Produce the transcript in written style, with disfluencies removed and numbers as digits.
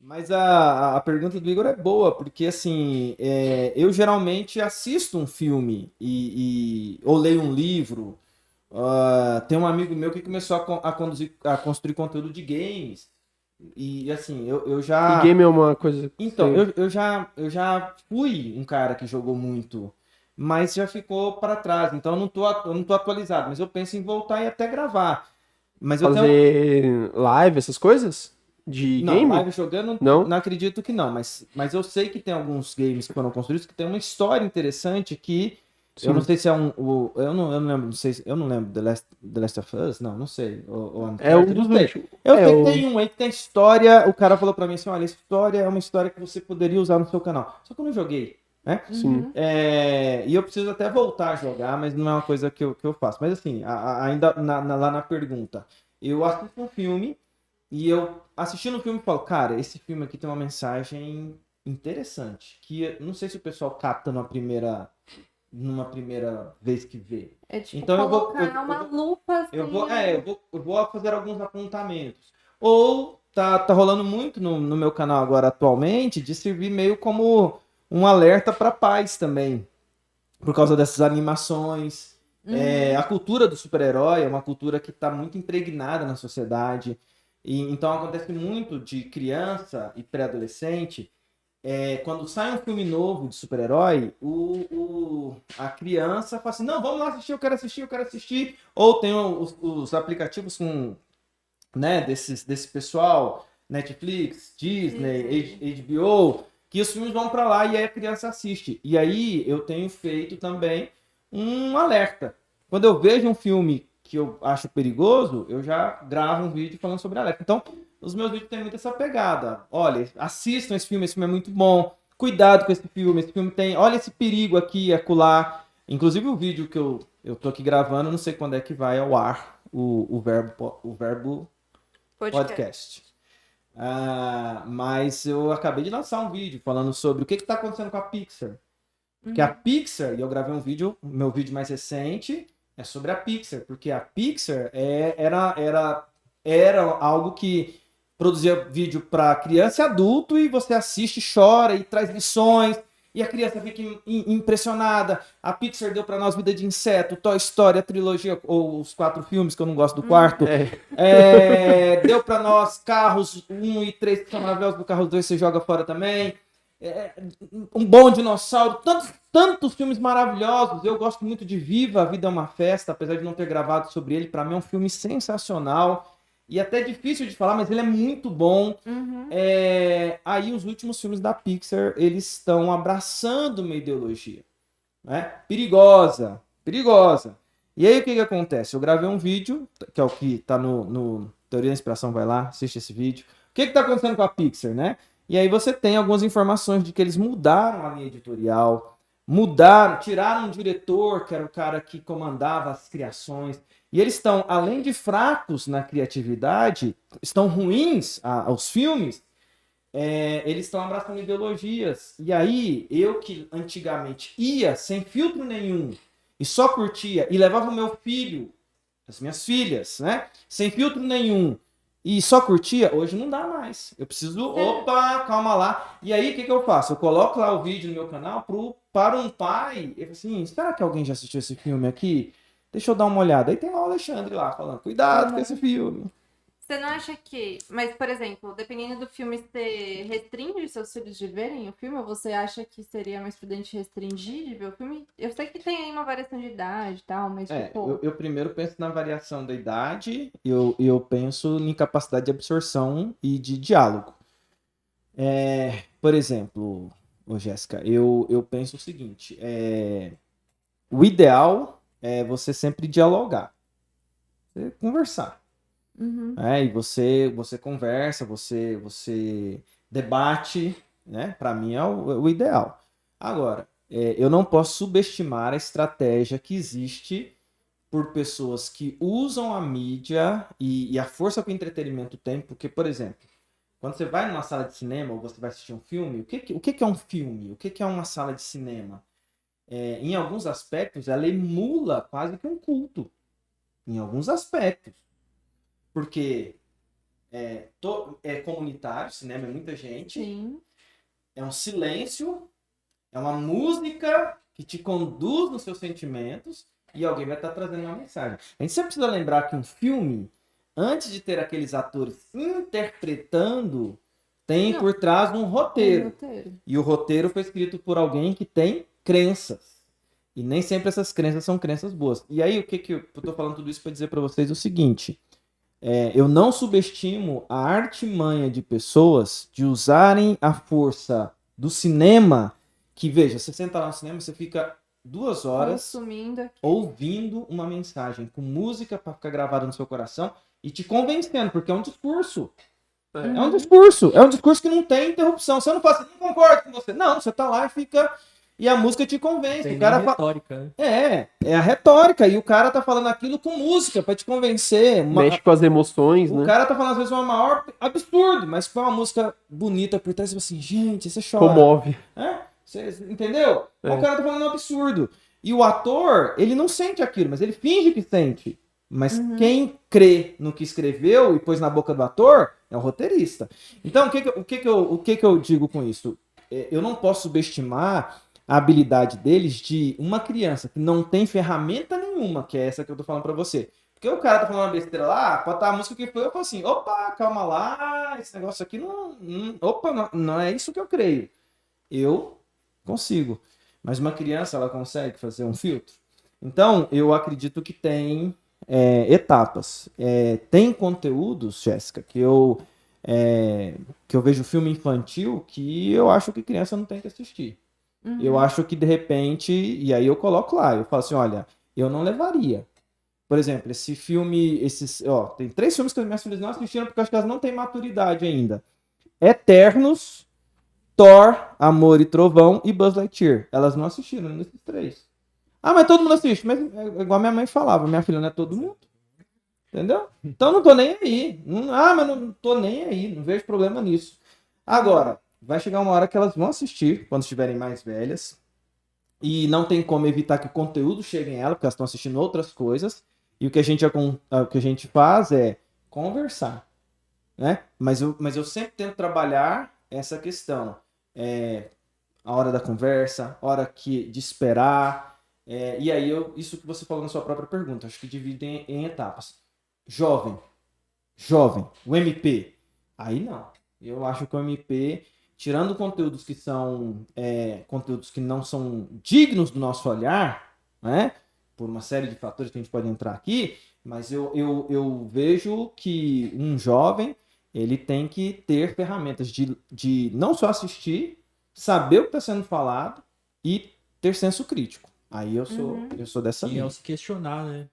Mas a pergunta do Igor é boa, porque assim, eu geralmente assisto um filme ou leio um livro. Tem um amigo meu que começou a construir conteúdo de games. E assim, eu E já. game é uma coisa que Então, você... eu já fui um cara que jogou muito, mas já ficou para trás. Então eu não tô atualizado, mas eu penso em voltar e até gravar. Mas eu tenho. Fazer live, essas coisas? De Não, game? live jogando, Não? não acredito que não, mas eu sei que tem alguns games que foram construídos que tem uma história interessante que eu não Sim. sei se é eu não lembro, não sei, eu não lembro The Last of Us, não sei, ou É um Uncharted, não dos sei. últimos. Eu É sei que o... tem um aí que tem história, o cara falou pra mim assim, olha, essa história é uma história que você poderia usar no seu canal. Só que eu não joguei, né? Sim. Uhum. E eu preciso até voltar a jogar, mas não é uma coisa que eu faço. Mas assim, ainda lá na pergunta, eu assisto um filme e eu assistindo o filme falo, cara, esse filme aqui tem uma mensagem interessante, que eu não sei se o pessoal capta numa primeira vez que vê. É tipo Então colocar uma lupa assim. eu vou fazer alguns apontamentos. Ou tá rolando muito no meu canal agora atualmente de servir meio como um alerta para pais também, por causa dessas animações. A Uhum. cultura do super-herói é uma cultura que está muito impregnada na sociedade. E, então acontece muito de criança e pré-adolescente. Quando sai um filme novo de super-herói, a criança fala assim: não, vamos lá assistir, eu quero assistir, eu quero assistir. Ou tem os aplicativos com, né, desse pessoal, Netflix, Disney, Disney. HBO, que os filmes vão para lá e aí a criança assiste. E aí eu tenho feito também um alerta. Quando eu vejo um filme que eu acho perigoso, eu já gravo um vídeo falando sobre alerta. Então, os meus vídeos têm muito essa pegada. Olha, assistam esse filme é muito bom. Cuidado com esse filme tem. Olha esse perigo aqui e acolá. Inclusive o vídeo que eu tô aqui gravando, não sei quando é que vai ao ar o verbo Podcast. podcast. Mas eu acabei de lançar um vídeo falando sobre o que está acontecendo com a Pixar. Porque a Uhum. Pixar, e eu gravei um vídeo, meu vídeo mais recente, é sobre a Pixar. Porque a Pixar era algo que produzia vídeo para criança e adulto, e você assiste, chora e traz lições. E a criança fica impressionada. A Pixar deu para nós Vida de Inseto, Toy Story, a trilogia, ou os 4 filmes, que eu não gosto do quarto. É. Deu para nós Carros 1 e 3 que são maravilhosos, do Carros 2 você joga fora também. É, um Bom Dinossauro, tantos filmes maravilhosos. Eu gosto muito de Viva, a Vida é uma Festa, apesar de não ter gravado sobre ele. Para mim é um filme sensacional e até difícil de falar, mas ele é muito bom. Uhum. Aí os últimos filmes da Pixar, eles estão abraçando uma ideologia, né? Perigosa, perigosa. E aí o que acontece? Eu gravei um vídeo, que é o que tá no Teoria da Inspiração, vai lá, assiste esse vídeo. O que tá acontecendo com a Pixar, né? E aí você tem algumas informações de que eles mudaram a linha editorial, mudaram, tiraram um diretor, que era o cara que comandava as criações, e eles estão, além de fracos na criatividade, estão ruins aos filmes, eles estão abraçando ideologias. E aí, eu que antigamente ia sem filtro nenhum e só curtia e levava o meu filho, as minhas filhas, né? Sem filtro nenhum e só curtia, hoje não dá mais. Eu preciso, opa, calma lá. E aí, o que eu faço? Eu coloco lá o vídeo no meu canal para um pai. Eu falo assim: será que alguém já assistiu esse filme aqui? Deixa eu dar uma olhada. Aí tem lá o Alexandre lá falando: cuidado com esse Uhum. filme. Você não acha que. Mas, por exemplo, dependendo do filme, você restringe seus filhos de verem o filme? Ou você acha que seria mais prudente restringir de ver o filme? Eu sei que tem aí uma variação de idade e tal, mas, Eu, tipo. eu primeiro penso na variação da idade, eu penso em capacidade de absorção e de diálogo. Por exemplo, Jéssica, eu penso o seguinte: o ideal é você sempre dialogar, você conversar. Uhum. E você conversa, você debate, né? Para mim é o ideal. Agora, eu não posso subestimar a estratégia que existe por pessoas que usam a mídia e a força que o entretenimento tem, porque, por exemplo, quando você vai numa sala de cinema ou você vai assistir um filme, o que é um filme? O que é uma sala de cinema? Em alguns aspectos, ela emula quase que um culto. Em alguns aspectos. Porque é comunitário, cinema é muita gente, Sim. é um silêncio, é uma música que te conduz nos seus sentimentos e alguém vai estar trazendo uma mensagem. A gente sempre precisa lembrar que um filme, antes de ter aqueles atores interpretando, tem por trás um roteiro. E o roteiro foi escrito por alguém que tem crenças. E nem sempre essas crenças são crenças boas. E aí, o que eu tô falando tudo isso para dizer para vocês o seguinte. Eu não subestimo a artimanha de pessoas de usarem a força do cinema, que, veja, você senta lá no cinema, você fica 2 horas ouvindo uma mensagem, com música para ficar gravada no seu coração e te convencendo, porque é um discurso. É um discurso que não tem interrupção. Você não fala assim, não concordo com você. Não, você tá lá e fica... E a música te convence. Tem o cara retórica, né? É a retórica. E o cara tá falando aquilo com música pra te convencer. Mexe com as emoções, né? O cara tá falando às vezes uma maior absurdo, mas com uma música bonita por trás, você fala assim, gente, você chora. Comove. Você entendeu? O cara tá falando um absurdo. E o ator, ele não sente aquilo, mas ele finge que sente. Mas quem crê no que escreveu e pôs na boca do ator é o roteirista. Então, o que eu digo com isso? Eu não posso subestimar a habilidade deles de uma criança que não tem ferramenta nenhuma, que é essa que eu tô falando pra você. Porque o cara tá falando uma besteira lá, botar a música que foi, eu falo assim, opa, calma lá, esse negócio aqui não é isso que eu creio. Eu consigo. Mas uma criança, ela consegue fazer um filtro? Então, eu acredito que tem etapas. Tem conteúdos, Jéssica, que eu vejo filme infantil que eu acho que criança não tem que assistir. Eu acho que, de repente, e aí eu coloco lá, eu falo assim, olha, eu não levaria. Por exemplo, esse filme, tem 3 filmes que as minhas filhas não assistiram porque eu acho que elas não têm maturidade ainda. Eternos, Thor, Amor e Trovão e Buzz Lightyear. Elas não assistiram nesses 3. Ah, mas todo mundo assiste. Mas é igual a minha mãe falava, minha filha não é todo mundo. Entendeu? Então não tô nem aí. Mas não tô nem aí, não vejo problema nisso. Agora, vai chegar uma hora que elas vão assistir, quando estiverem mais velhas. E não tem como evitar que o conteúdo chegue em ela, porque elas estão assistindo outras coisas. E o que a gente faz é conversar. Né? Mas eu sempre tento trabalhar essa questão. A hora da conversa, a hora de esperar. E aí, isso que você falou na sua própria pergunta, acho que divide em etapas. Jovem, o MP. Aí não. Eu acho que o MP, tirando conteúdos que são conteúdos que não são dignos do nosso olhar, né? Por uma série de fatores que a gente pode entrar aqui, mas eu vejo que um jovem, ele tem que ter ferramentas de não só assistir, saber o que está sendo falado e ter senso crítico. Aí eu sou dessa linha. E ao se questionar, né?